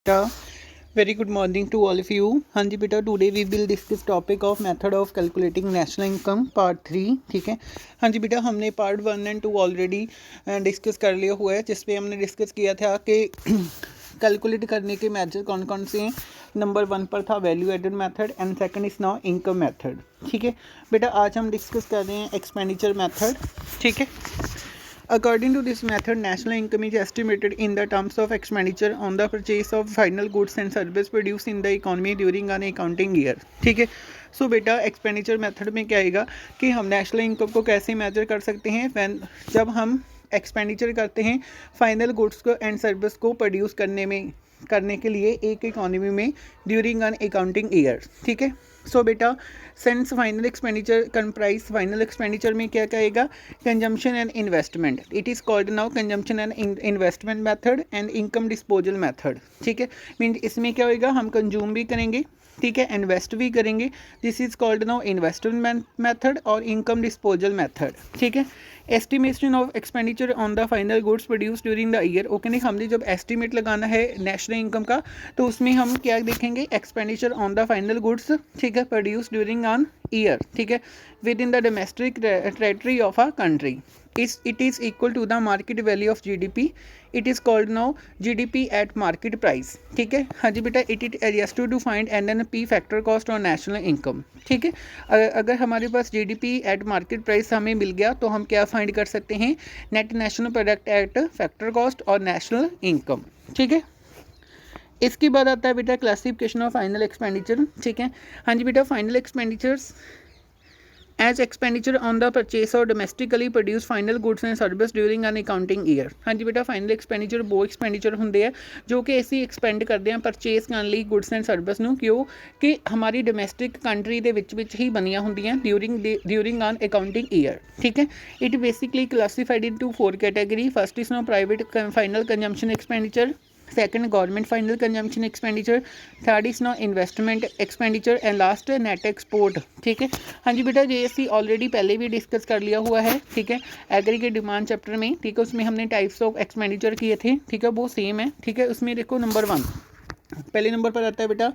बेटा very good morning to all of you. हाँ जी बेटा, today we will discuss topic of method of calculating national income part 3। ठीक है। हाँ जी बेटा, हमने पार्ट 1 एंड 2 ऑलरेडी डिस्कस कर लिया हुआ है, जिसपे हमने डिस्कस किया था कि कैलकुलेट करने के मेथड कौन कौन से हैं। नंबर 1 पर था value added method and second is now income method. ठीक है बेटा, आज हम डिस्कस कर रहे हैं एक्सपेंडिचर मेथड। ठीक है। According to this method, national income is estimated in the terms of expenditure on the purchase of final goods and service produced in the economy during an accounting year. ठीक है। सो बेटा, expenditure method में क्या आएगा कि हम national income को कैसे मेजर कर सकते हैं जब हम एक्सपेंडिचर करते हैं फाइनल गुड्स को एंड सर्विस को प्रोड्यूस करने के लिए एक इकोनॉमी में ड्यूरिंग एन अकाउंटिंग ईयर। ठीक है। सो बेटा, sense final expenditure comprise final expenditure में क्या कहेगा, consumption and investment. It is called now consumption and investment method and income disposal method. ठीक है। मीन इसमें क्या होगा, हम कंज्यूम भी करेंगे, ठीक है, इन्वेस्ट भी करेंगे। This is called now investment method और इनकम डिस्पोजल मेथड। ठीक है। Estimation of expenditure on the final goods produce during the year. Okay, नहीं, हमने जब एस्टिमेट लगाना है नेशनल इनकम का, तो उसमें हम क्या देखेंगे, expenditure on the final goods, ठीक है, प्रोड्यूस ड्यूरिंग ऑन ईयर। ठीक है, with in the domestic territory of a country. It is equal to the market value of GDP. It is called now GDP at market price. ठीक है। हाँ जी बेटा, it adjusted to find NNP factor cost और national income। ठीक है। अगर हमारे पास GDP at market price हमें मिल गया तो हम क्या फाइंड कर सकते हैं, net national product at factor cost और नेशनल इनकम। ठीक है। इसके बाद आता है बेटा क्लासिफिकेशन ऑफ फाइनल एक्सपेंडिचर। ठीक है। हाँ जी बेटा, final expenditures as expenditure on the purchase और domestically produce final goods and service during an accounting year. हाँ जी बेटा, फाइनल एक्सपेंडिचर वो एक्सपेंडिचर होंगे है जो कि ਅਸੀਂ एक्सपेंड करते हैं परचेस ਕਰਨ ਲਈ ਗੁੱਡਸ ਐਂਡ ਸਰਵਿਸ ਨੂੰ, ਕਿਉਂ ਕਿ ਹਮਾਰੀ ਡੋਮੈਸਟਿਕ ਕੰਟਰੀ ਦੇ ਵਿੱਚ ਹੀ ਬਣੀਆਂ ਹੁੰਦੀਆਂ ਡਿਊਰਿੰਗ ਆਨ ਅਕਾਊਂਟਿੰਗ ਈਅਰ। ਠੀਕ ਹੈ। It basically classified into 4 category. First is now private final consumption expenditure, second government final consumption expenditure, third is now investment expenditure and last net export. ठीक है। हाँ जी बेटा, ये ਅਸੀਂ ऑलरेडी पहले भी डिस्कस कर लिया हुआ है। ठीक है। एग्रीगेट डिमांड चैप्टर में, ठीक है, उसमें हमने टाइप्स ऑफ एक्सपेंडिचर किए थे। ठीक है, वो सेम है। ठीक है। उसमें देखो नंबर 1 पहले नंबर पर आता है बेटा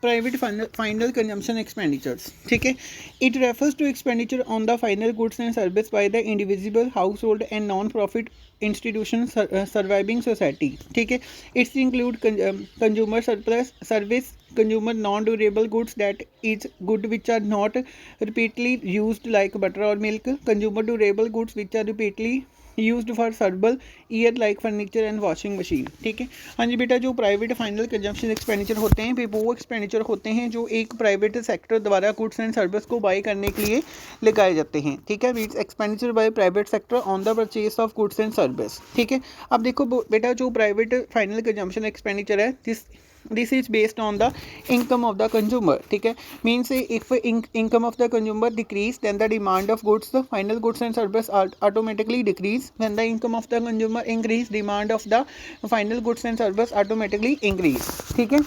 प्राइवेट फाइनल कंजम्पशन एक्सपेंडिचर्स। ठीक है। It refers to expenditure on the final goods and service by the individual household and non profit institution surviving society. ठीक है। Its include consumer surplus service, consumer non durable goods that is good which are not repeatedly used like butter और milk, consumer durable goods which are repeatedly used for several year like furniture and washing machine. ठीक है। हाँ जी बेटा, जो private final consumption expenditure होते हैं वो एक्सपेंडिचर होते हैं जो एक प्राइवेट सेक्टर द्वारा गुड्स एंड सर्विस को बाई करने के लिए लगाए जाते हैं। ठीक है। Means expenditure by private sector on the purchase of goods and service. ठीक है। अब देखो बेटा, जो प्राइवेट फाइनल कंजम्पशन एक्सपेंडिचर है this is based on the income of the consumer. ठीक है। means if income of the consumer decrease, then the demand of goods, the final goods and service automatically decrease. when the income of the consumer increase, demand of the final goods and service automatically increase. ठीक है।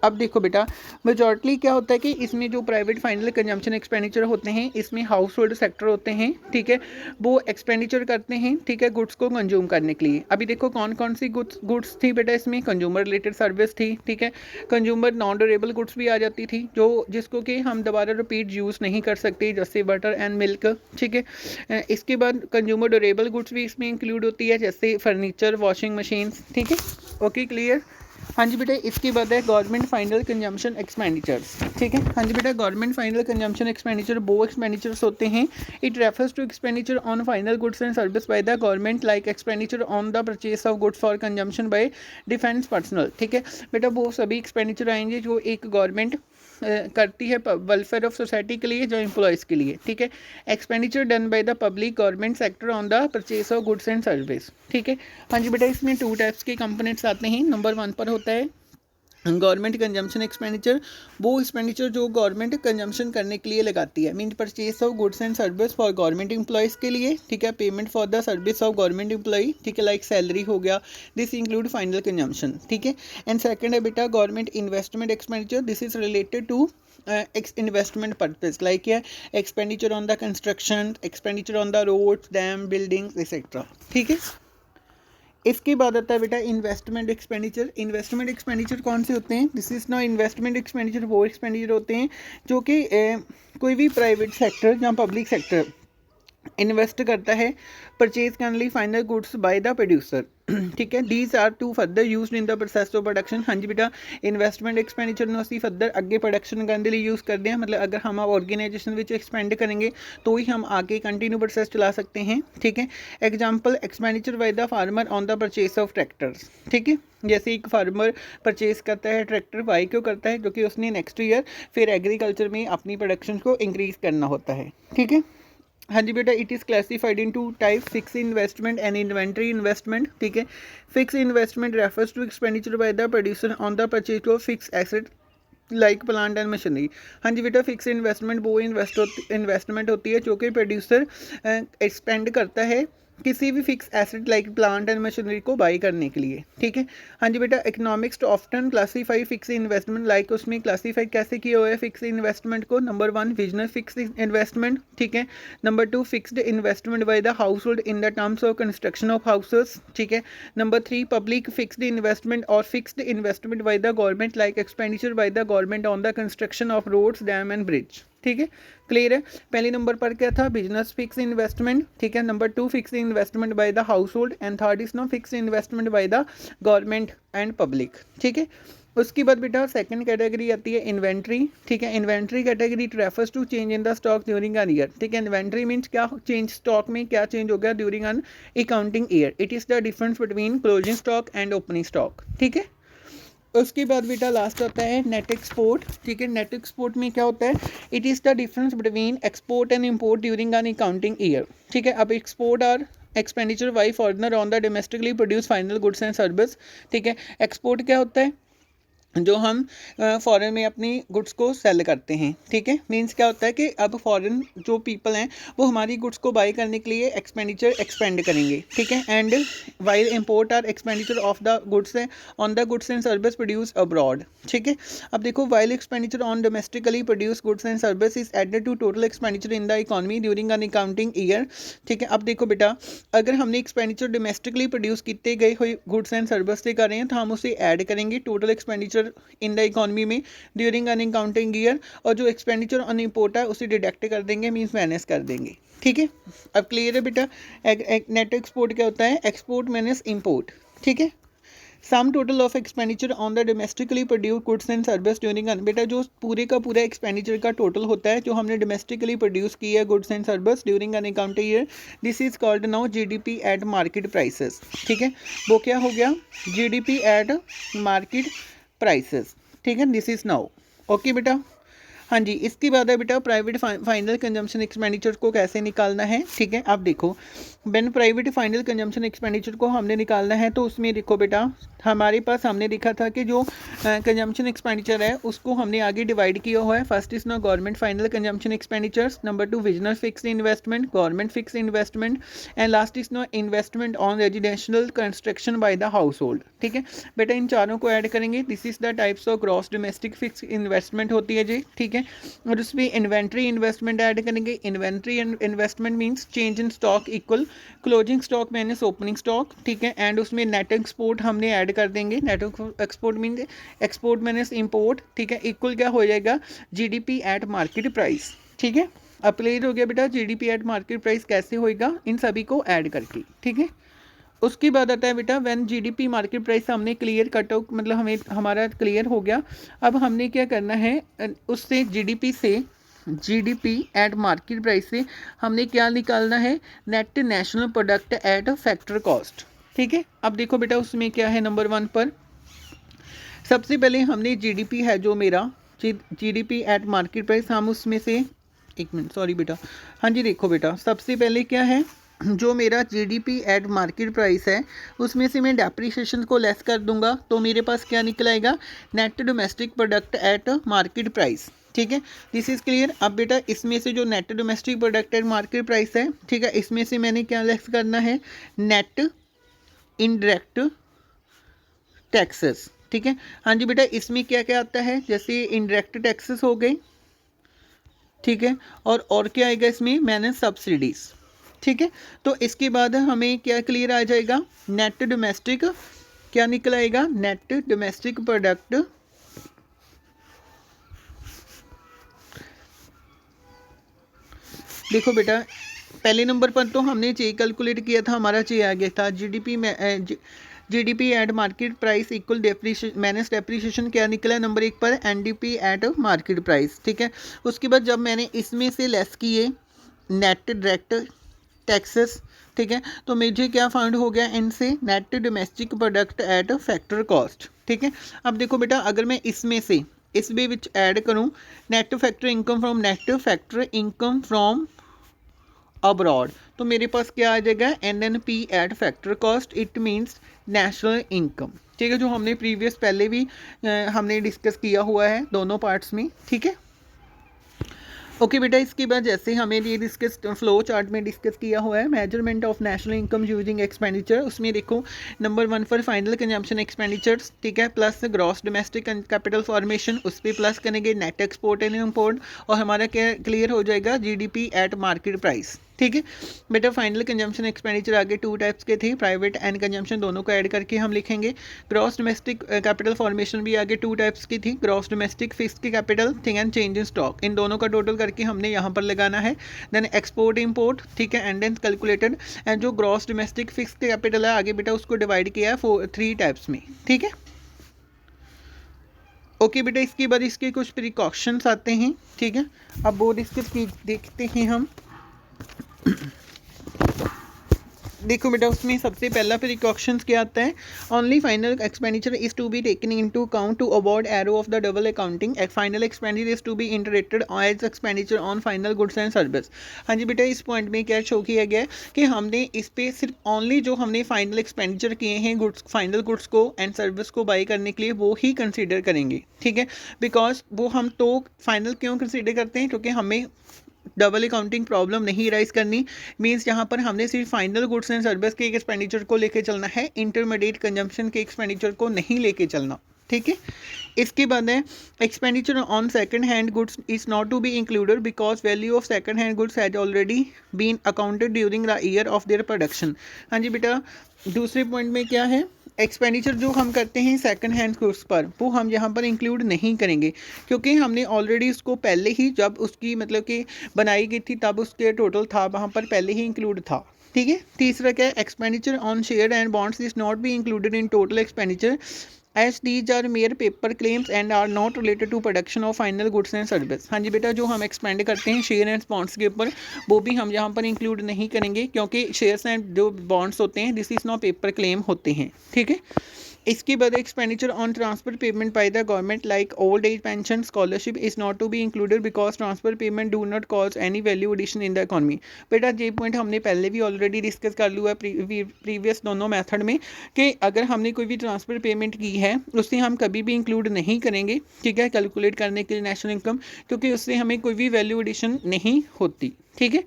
अब देखो बेटा, मेजॉरिटली क्या होता है कि इसमें जो प्राइवेट फाइनल कंजम्पशन एक्सपेंडिचर होते हैं, इसमें हाउस होल्ड सेक्टर होते हैं। ठीक है। वो एक्सपेंडिचर करते हैं, ठीक है, गुड्स को कंज्यूम करने के लिए। अभी देखो कौन कौन सी गुड्स थी बेटा, इसमें कंज्यूमर रिलेटेड सर्विस थी। ठीक है। कंज्यूमर नॉन ड्यूरेबल गुड्स भी आ जाती थी, जो जिसको कि हम दोबारा रिपीट यूज़ नहीं कर सकते, जैसे बटर एंड मिल्क। ठीक है। इसके बाद कंज्यूमर ड्यूरेबल गुड्स भी इसमें इंक्लूड होती है, जैसे फर्नीचर, वॉशिंग मशीन। ठीक है। Okay, clear. हाँ जी बेटा, इसके बाद है गवर्नमेंट फाइनल कंजम्पशन एक्सपेंडिचर्स। ठीक है। हाँ जी बेटा, गवर्नमेंट फाइनल कंजम्पशन एक्सपेंडिचर वो एक्सपेंडिचर्स होते हैं, it refers to expenditure on final goods and service by the government like expenditure on the purchase of goods for consumption by defence personal. ठीक है बेटा, वो सभी एक्सपेंडिचर आएंगे जो एक गवर्नमेंट करती है वेलफेयर ऑफ सोसाइटी के लिए, जो एम्प्लॉयज़ के लिए। ठीक है। Expenditure done by the public government sector on the purchase of goods and service. ठीक है। हाँ जी बेटा, इसमें 2 टाइप्स के कंपोनेंट्स आते हैं। नंबर 1 पर होता है गवर्नमेंट कंजम्पशन एक्सपेंडिचर, वो एक्सपेंडिचर जो गवर्नमेंट कंजम्पशन करने के लिए लगाती है, mean purchase of goods and service for government employees के लिए। ठीक है। Payment for the service of government employee, ठीक है, लाइक सैलरी हो गया, दिस इंक्लूड फाइनल कंजम्पशन। ठीक है। एंड सेकंड है बेटा government investment expenditure, this is related to investment purpose, like है expenditure on the construction, expenditure on the roads, dam, buildings etcetera. ठीक है। इसके बाद आता है बेटा इन्वेस्टमेंट एक्सपेंडिचर। इन्वेस्टमेंट एक्सपेंडिचर कौन से होते हैं? दिस इज ना इन्वेस्टमेंट एक्सपेंडिचर वो एक्सपेंडिचर होते हैं जो कि कोई भी प्राइवेट सेक्टर या पब्लिक सेक्टर इन्वेस्ट करता है परचेज करने लिए final goods by the producer. ठीक है, these are to further use in the process of production. हाँ जी बेटा, इन्वेस्टमेंट एक्सपेंडिचर ਨੂੰ ਅਸੀਂ फर्दर ਅੱਗੇ प्रोडक्शन ਕਰਨ ਦੇ ਲਈ यूज़ करते हैं। मतलब अगर हम ऑर्गेनाइजेशन ਵਿੱਚ एक्सपेंड करेंगे तो ही हम आगे कंटिन्यू प्रोसेस चला सकते हैं। ठीक है, example expenditure by the farmer on the purchase of tractors. ठीक है, जैसे एक फार्मर परचेज करता है ट्रैक्टर, वाई क्यों करता है? क्योंकि उसने नेक्स्ट ईयर फिर एग्रीकल्चर में अपनी प्रोडक्शन को इंक्रीज करना होता है। ठीक है, हाँ जी बेटा, it is classified in two type, fix investment and inventory investment. ठीक है, fix investment refers to expenditure by the producer on the purchase of fix asset like plant and machinery. हाँ जी बेटा, फिक्स इन्वेस्टमेंट वो investment होती है जो कि प्रोड्यूसर एक्सपेंड करता है किसी भी fix asset like plant and machinery को बाई करने के लिए। ठीक है, हाँ जी बेटा, economics often classify fix investment like, उसमें क्लासीफाई कैसे किया हुआ है फिक्स इन्वेस्टमेंट को? Number 1 business fix investment. ठीक है, number 2 fixed investment by the house hold in the terms of construction of houses. ठीक है, नंबर 3 पब्लिक फिक्स्ड इन्वेस्टमेंट और fixed investment by the government like expenditure by the government on the construction of roads, dam and bridge. ठीक है, clear है? पहले नंबर पर क्या था? Business fix investment. ठीक है, number 2 fix investment by the household and third is no fix investment by the government and public. ठीक है, उसके बाद बेटा सेकंड कैटेगरी आती है इन्वेंट्री। ठीक है, inventory category refers to change in the stock during an year. ठीक है, इन्वेंट्री मीन्स क्या चेंज, स्टॉक में क्या चेंज हो गया during an accounting year. It is the difference between closing stock and opening stock. ठीक है, उसके बाद बेटा लास्ट आता है नेट एक्सपोर्ट। ठीक है, नेट एक्सपोर्ट में क्या होता है? It is the difference between export and import during an accounting year. ठीक है, अब export are expenditure by foreigner on the domestically produce final goods and service. ठीक है, एक्सपोर्ट क्या होता है? जो हम फॉरेन में अपनी गुड्स को सेल करते हैं। ठीक है, मीन्स क्या होता है कि अब फॉरेन जो पीपल हैं वो हमारी गुड्स को बाई करने के लिए एक्सपेंडिचर एक्सपेंड करेंगे। ठीक है, and while import are expenditure of the goods on the goods and service produce abroad. ठीक है, अब देखो while expenditure on domestically produce goods and service is added to total expenditure in the economy during an accounting year. ठीक है, अब देखो बेटा, अगर हमने एक्सपेंडिचर डोमेस्टिकली प्रोड्यूस किए गए हुए गुड्स एंड सर्विस से कर रहे हैं तो हम उसे ऐड करेंगे total expenditure in the economy में ड्यूरिंग एन अकाउंटिंग ईयर, और जो एक्सपेंडिचर ऑन इम्पोर्ट है उसे डिडक्ट कर देंगे, मीन्स माइनस कर देंगे। ठीक है, अब क्लियर है बेटा? नेट एक्सपोर्ट क्या होता है? Export minus import. ठीक है, sum total of expenditure on the domestically produce goods and service during N, बेटा जो पूरे का पूरा एक्सपेंडिचर का टोटल होता है जो हमने डोमेस्टिकली प्रोड्यूस किया है goods and service during an accounting year, this is called now GDP at market prices. ठीक है, वो क्या हो गया? GDP at market prices. ठीक है, दिस इज नाउ ओके बेटा। हाँ जी, इसके बाद है बेटा प्राइवेट फाइनल कंजम्पशन एक्सपेंडिचर को कैसे निकालना है। ठीक है, आप देखो when private final consumption expenditure को हमने निकालना है तो उसमें देखो बेटा हमारे पास हमने देखा था कि जो कंजम्पशन एक्सपेंडिचर है उसको हमने आगे डिवाइड किया हुआ है। First is no government final consumption expenditures, number 2 business fix investment, government fix investment, and last is no investment on residential construction by the household. ठीक है बेटा, इन चारों को ऐड करेंगे, this is the types of gross domestic fix investment होती है जी। ठीक है, और उसमें इन्वेंट्री इन्वेस्टमेंट ऐड करेंगे। Inventory investment means change in stock equal closing stock minus opening stock. ठीक है, एंड उसमें नेट एक्सपोर्ट हमने ऐड कर देंगे। Net export means export minus import. ठीक है, इक्वल क्या हो जाएगा? GDP at market price. ठीक है, अब क्लियर हो गया बेटा जीडीपी एट मार्केट प्राइस कैसे होएगा, इन सभी को ऐड करके। ठीक है, उसके बाद आता है बेटा व्हेन जीडीपी मार्केट प्राइस हमने क्लियर कट आउट, मतलब हमें हमारा क्लियर हो गया। अब हमने क्या करना है, उससे जीडीपी एट मार्केट प्राइस से हमने क्या निकालना है? Net national product at factor cost. ठीक है, अब देखो बेटा उसमें क्या है, नंबर 1 पर सबसे पहले हमने जीडीपी है जो मेरा जीडीपी एट मार्केट प्राइस, हम उसमें से एक मिनट सॉरी बेटा, हाँ जी देखो बेटा सबसे पहले क्या है, जो मेरा जीडीपी एट मार्केट प्राइस है उसमें से मैं डेप्रीशिएशन को लेस कर दूंगा तो मेरे पास क्या निकल आएगा? Net domestic product at market price. ठीक है, दिस इज़ क्लियर। अब बेटा इसमें से जो net domestic product at market price है, ठीक है, इसमें से मैंने क्या लेस करना है? Net indirect taxes. ठीक है, हाँ जी बेटा इसमें क्या क्या आता है? जैसे इनडायरेक्ट टैक्सेस हो गए, ठीक है, और क्या आएगा इसमें? मैंने सब्सिडीज़। ठीक है। तो इसके बाद हमें क्या क्लियर आ जाएगा, नेट डोमेस्टिक क्या निकल आएगा, नेट डोमेस्टिक प्रोडक्ट देखो बेटा पहले नंबर पर तो हमने चे कैलकुलेट किया था, हमारा चे आ गया था जीडीपी में GDP at market price equal depreciation minus depreciation क्या निकला नंबर 1 पर, एनडीपी एट मार्केट प्राइस। ठीक है। उसके बाद जब मैंने इसमें से लेस किए नेट डायरेक्ट टैक्सेस, ठीक है, तो मुझे क्या फाइंड हो गया इनसे, net domestic product eight factor cost. ठीक है। अब देखो बेटा अगर मैं इसमें से इस बे विच ऐड करूं net factor income from net factor income from abroad, तो मेरे पास क्या आ जाएगा, N N P at factor cost, it means national income. ठीक है, जो हमने प्रीवियस पहले भी हमने डिस्कस किया हुआ है दोनों पार्ट्स में। ठीक है। ओके बेटा इसके बाद जैसे हमें ये डिस्कस फ्लो चार्ट में डिस्कस किया हुआ है measurement of national income using expenditure, उसमें देखो नंबर 1 पर फाइनल कंजम्पशन एक्सपेंडिचर्स, ठीक है, plus gross domestic capital formation, उस पर प्लस करेंगे नेट एक्सपोर्ट एंड इम्पोर्ट, और हमारा क्या क्लियर हो जाएगा जीडीपी एट मार्केट प्राइस। ठीक है बेटा फाइनल कंजम्पशन एक्सपेंडिचर आगे 2 टाइप्स के थे, प्राइवेट एंड कंजम्पशन दोनों को ऐड करके हम लिखेंगे। ग्रॉस डोमेस्टिक कैपिटल फॉर्मेशन भी आगे 2 टाइप्स की थी, gross domestic fixed capital, thing and change in stock, इन दोनों का टोटल करके हमने यहाँ पर लगाना है। देन एक्सपोर्ट इम्पोर्ट, ठीक है, एंड देन कैलकुलेटेड, एंड जो ग्रॉस डोमेस्टिक फिक्स्ड कैपिटल है आगे बेटा उसको डिवाइड किया है 3 टाइप्स में। ठीक है। ओके बेटा इसके बाद इसके कुछ प्रिकॉशंस आते हैं। ठीक है, अब वो डिस्कस देखते हैं हम। देखो बेटा उसमें सबसे पहला प्रिकॉशंस क्या आता है, only final expenditure is to be taken into account to avoid error of the double accounting, final expenditure is to be interacted as expenditure on final goods and service. हाँ जी बेटा इस पॉइंट में क्या show किया गया है कि हमने इस पे सिर्फ ओनली जो हमने फाइनल एक्सपेंडिचर किए हैं गुड्स फाइनल गुड्स को एंड सर्विस को बाई करने के लिए वो ही कंसिडर करेंगे। ठीक है, बिकॉज वो हम तो फाइनल क्यों कंसिडर करते हैं, क्योंकि हमें डबल अकाउंटिंग प्रॉब्लम नहीं राइज करनी, मींस यहाँ पर हमने सिर्फ फाइनल गुड्स एंड सर्विस के एक्सपेंडिचर को लेके चलना है, इंटरमीडिएट कंजम्पशन के एक्सपेंडिचर को नहीं लेके चलना। ठीक है। इसके बाद है expenditure on second hand goods is not to be included because value of second hand goods has already been accounted during the year of their production. हाँ जी बेटा दूसरे पॉइंट में क्या है, एक्सपेंडिचर जो हम करते हैं सेकंड हैंड गुड्स पर वो हम यहाँ पर इंक्लूड नहीं करेंगे, क्योंकि हमने ऑलरेडी उसको पहले ही जब उसकी मतलब कि बनाई गई थी तब उसके टोटल था वहाँ पर पहले ही इंक्लूड था। ठीक है। तीसरा क्या है, expenditure on share and bonds is not be included in total expenditure as these are mere paper claims and are not related to production of final goods and service. हाँ जी बेटा जो हम एक्सपेंड करते हैं शेयर एंड बॉन्ड्स के ऊपर वो भी हम यहाँ पर इंक्लूड नहीं करेंगे, क्योंकि शेयर्स एंड जो बॉन्ड्स होते हैं this is not paper claim होते हैं। ठीक है। इसके बाद expenditure on transfer payment by the government like old age pension scholarship is not to be included because transfer payment do not cause any value addition in the economy. बेटा ये point हमने पहले भी ऑलरेडी डिस्कस कर लिया है previous दोनों method में कि अगर हमने कोई भी ट्रांसफर पेमेंट की है उससे हम कभी भी इंक्लूड नहीं करेंगे। ठीक है, कैलकुलेट करने के लिए नेशनल इनकम, क्योंकि उससे हमें कोई भी वैल्यू एडिशन नहीं होती। ठीक है।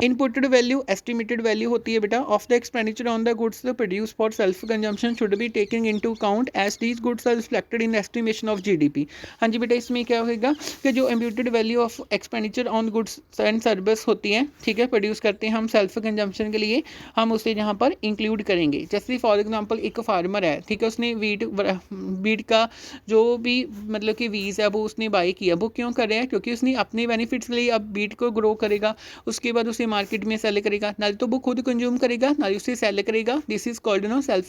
इनपुटेड वैल्यू एस्टिमेटेड वैल्यू होती है बेटा of the expenditure on the goods produce for self consumption should be taken into account as these goods are reflected in estimation of GDP. हाँ जी बेटा इसमें क्या होगा कि जो imputed value of expenditure on goods and service होती है, ठीक है, प्रोड्यूस करते हैं हम सेल्फ कंजम्पशन के लिए, हम उसे यहाँ पर इंक्लूड करेंगे। जैसे फॉर एग्जाम्पल एक फार्मर है, ठीक है, उसने वीट का जो भी मतलब कि वीज है वो उसने बाई किया, वो क्यों कर रहे हैं, क्योंकि उसने अपने बेनिफिट्स के लिए अब वीट को ग्रो करेगा, उसके बाद उसे मार्केट में सेल करेगा, ना तो वो खुद कंज्यूम करेगा ना उसे सेल करेगा, this is called no self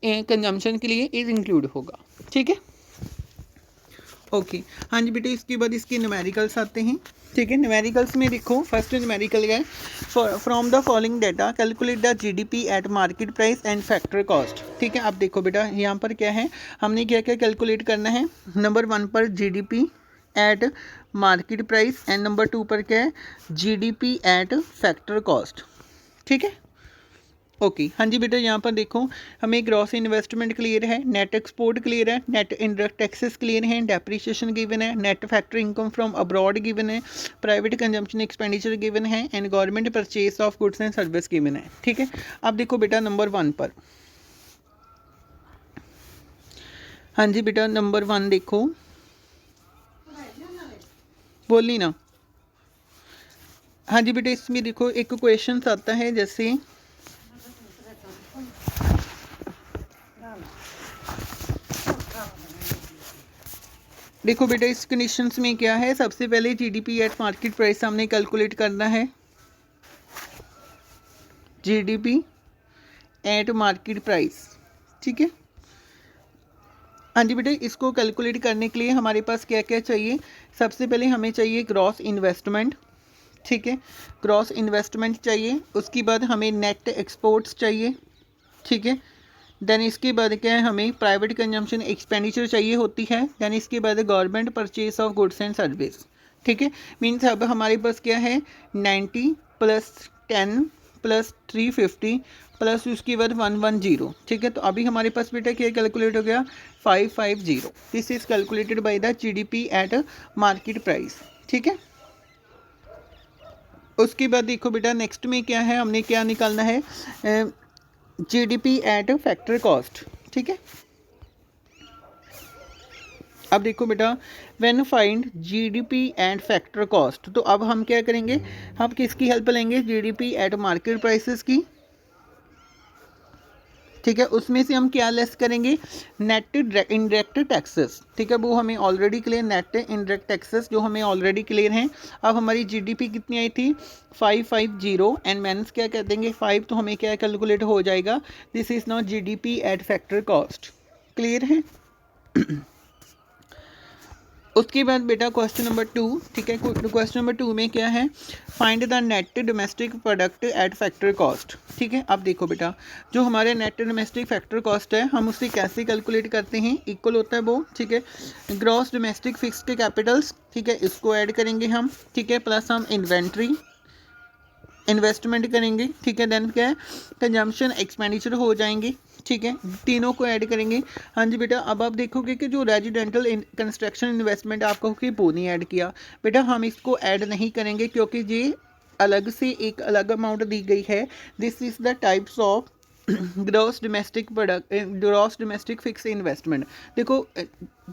consumption के लिए इज इंक्लूड होगा। ठीक है। ओके हाँ जी बेटे इसके बाद इसके न्यूमेरिकल्स आते हैं। ठीक है, न्यूमेरिकल्स में देखो फर्स्ट न्यूमेरिकल है from the following data calculate the GDP at market price and factor cost. ठीक है, अब देखो बेटा यहाँ पर क्या है, हमने क्या क्या कैलकुलेट करना है, नंबर 1 पर GDP at market price and number 2 पर क्या है जीडीपी एट फैक्टर कॉस्ट। ठीक है। ओके हाँ जी बेटा यहाँ पर देखो हमें ग्रॉस इन्वेस्टमेंट क्लियर है, नेट एक्सपोर्ट क्लियर है, नेट इनडायरेक्ट टैक्सेस क्लियर है, डेप्रीशिएशन गिवन है, net factor income from abroad given है, प्राइवेट कंजम्पशन एक्सपेंडिचर गिवन है and government purchase of goods and service given है। ठीक है। अब देखो बेटा नंबर 1 पर, हाँ जी बेटा नंबर 1 देखो, बोलनी ना, हाँ जी बेटा, इसमें देखो एक क्वेश्चन आता है, जैसे देखो बेटा इस कंडीशंस में क्या है, सबसे पहले जीडीपी एट मार्केट प्राइस हमने कैलकुलेट करना है, जीडीपी एट मार्केट प्राइस, ठीक है। हाँ जी बेटा, इसको कैलकुलेट करने के लिए हमारे पास क्या क्या चाहिए, सबसे पहले हमें चाहिए ग्रॉस इन्वेस्टमेंट, ठीक है, ग्रॉस इन्वेस्टमेंट चाहिए। उसके बाद हमें नेट एक्सपोर्ट्स चाहिए, ठीक है। देन इसके बाद क्या है, हमें प्राइवेट कंजम्पशन एक्सपेंडिचर चाहिए होती है। देन इसके बाद government purchase of goods and service, ठीक है। मीन्स अब हमारे पास क्या है, 90 प्लस 10 प्लस 350 प्लस उसके बाद 110, ठीक है। तो अभी हमारे पास बेटा क्या कैलकुलेट हो गया, 550। This is calculated by the GDP at market price, ठीक है। उसके बाद देखो बेटा नेक्स्ट में क्या है, हमने क्या निकालना है, जीडीपी एट फैक्टर कॉस्ट, ठीक है। अब देखो बेटा, when find GDP at factor cost, तो अब हम क्या करेंगे, हम किसकी हेल्प लेंगे, जीडीपी एट मार्केट प्राइसेस की, ठीक है। उसमें से हम क्या लेस करेंगे, नेट इनडायरेक्ट टैक्सेस, ठीक है, वो हमें already clear, net indirect taxes जो हमें ऑलरेडी क्लियर हैं। अब हमारी जीडीपी कितनी आई थी, 550 एंड माइनस क्या कर देंगे 5, तो हमें क्या कैलकुलेट हो जाएगा, this is not GDP at factor cost, clear है। उसके बाद बेटा क्वेश्चन नंबर 2, ठीक है, क्वेश्चन नंबर 2 में क्या है, find the net domestic product eight factor cost, ठीक है। अब देखो बेटा, जो हमारे नेट डोमेस्टिक फैक्टर कॉस्ट है, हम उससे कैसे कैलकुलेट करते हैं, इक्वल होता है वो, ठीक है, ग्रॉस डोमेस्टिक फिक्स्ड के कैपिटल्स, ठीक है, इसको ऐड करेंगे हम, ठीक है, प्लस हम इन्वेंट्री इन्वेस्टमेंट करेंगे, ठीक है। देन क्या है, कंजम्पशन एक्सपेंडिचर हो जाएंगे, ठीक है, तीनों को ऐड करेंगे। हाँ जी बेटा, अब आप देखोगे कि जो रेजिडेंटल कंस्ट्रक्शन इन्वेस्टमेंट आपको कि वो नहीं ऐड किया, बेटा हम इसको ऐड नहीं करेंगे क्योंकि ये अलग से एक अलग अमाउंट दी गई है। This is the types of gross domestic product, gross domestic fix investment. देखो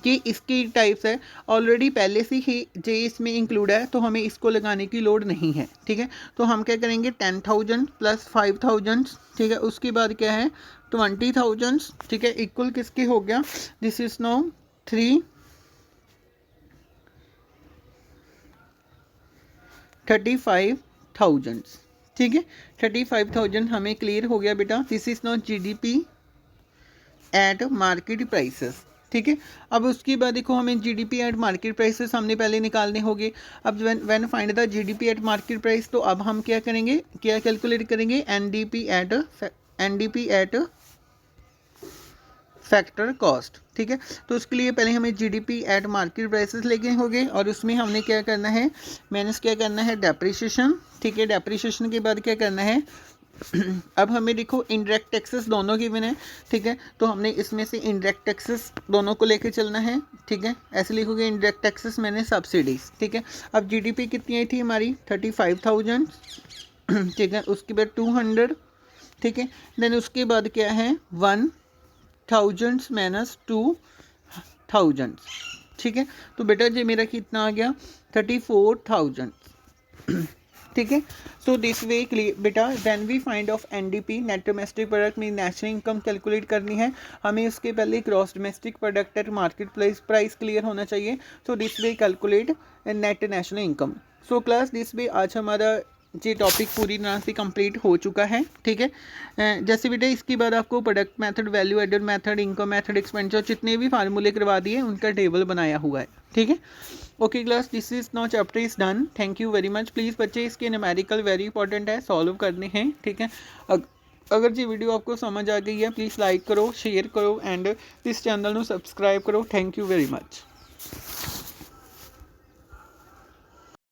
ये इसकी टाइप्स है, ऑलरेडी पहले से ही जे इसमें इंक्लूड है, तो हमें इसको लगाने की लोड नहीं है, ठीक है। तो हम क्या करेंगे, 10,000 प्लस 5,000, ठीक है। उसके बाद क्या है, 20,000, ठीक है, इक्वल किसके हो गया, दिस इज नो 35,000, ठीक है। 35,000 हमें क्लियर हो गया बेटा, this is not GDP at market prices, ठीक है। अब उसके बाद देखो हमें जीडीपी एट मार्केट प्राइसेस हमने पहले निकालने होंगे। अब when find the GDP at market price, तो अब हम क्या करेंगे, क्या कैलकुलेट करेंगे, एनडीपी एट फैक्टर कॉस्ट, ठीक है। तो उसके लिए पहले हमें जीडीपी एट मार्केट प्राइसेस लेके होंगे, और उसमें हमने क्या करना है, माइनस क्या करना है, डेप्रिसिएशन, ठीक है। डेप्रिसिएशन के बाद क्या करना है, अब हमें देखो इनडायरेक्ट टैक्सेस दोनों गिवन है, ठीक है। तो हमने इसमें से इनडायरेक्ट टैक्सेस दोनों को लेके चलना है, ठीक है। ऐसे लिखोगे इनडायरेक्ट टैक्सेस मैंने सब्सिडीज, ठीक है। अब जीडीपी कितनी आई थी हमारी, 35,000, ठीक है। उसके बाद 200, ठीक है। देन उसके बाद क्या है, 1,000 माइनस 2,000, ठीक है। तो बेटा जी मेरा कितना आ गया, 34,000, ठीक है। सो दिस वे बेटा then we find of NDP, net domestic product में नेशनल इनकम कैलकुलेट करनी है हमें, उसके पहले cross domestic product at market price clear होना चाहिए। So this way calculate net national income. So class this way आज हमारा ये टॉपिक पूरी तरह से कंप्लीट हो चुका है, ठीक है। जैसे बेटा इसके बाद आपको product method, value added method, income method, expenditure, जितने भी फार्मूले करवा दिए उनका टेबल बनाया हुआ है, ठीक है। Okay class, this is now chapter is done, thank you very much. Please बच्चे इसके न्यूमेरिकल वेरी इंपॉर्टेंट है, सॉल्व करने हैं, ठीक है। अगर ये वीडियो आपको समझ आ गई है, प्लीज़ लाइक करो, शेयर करो एंड इस चैनल को सब्सक्राइब करो। Thank you very much.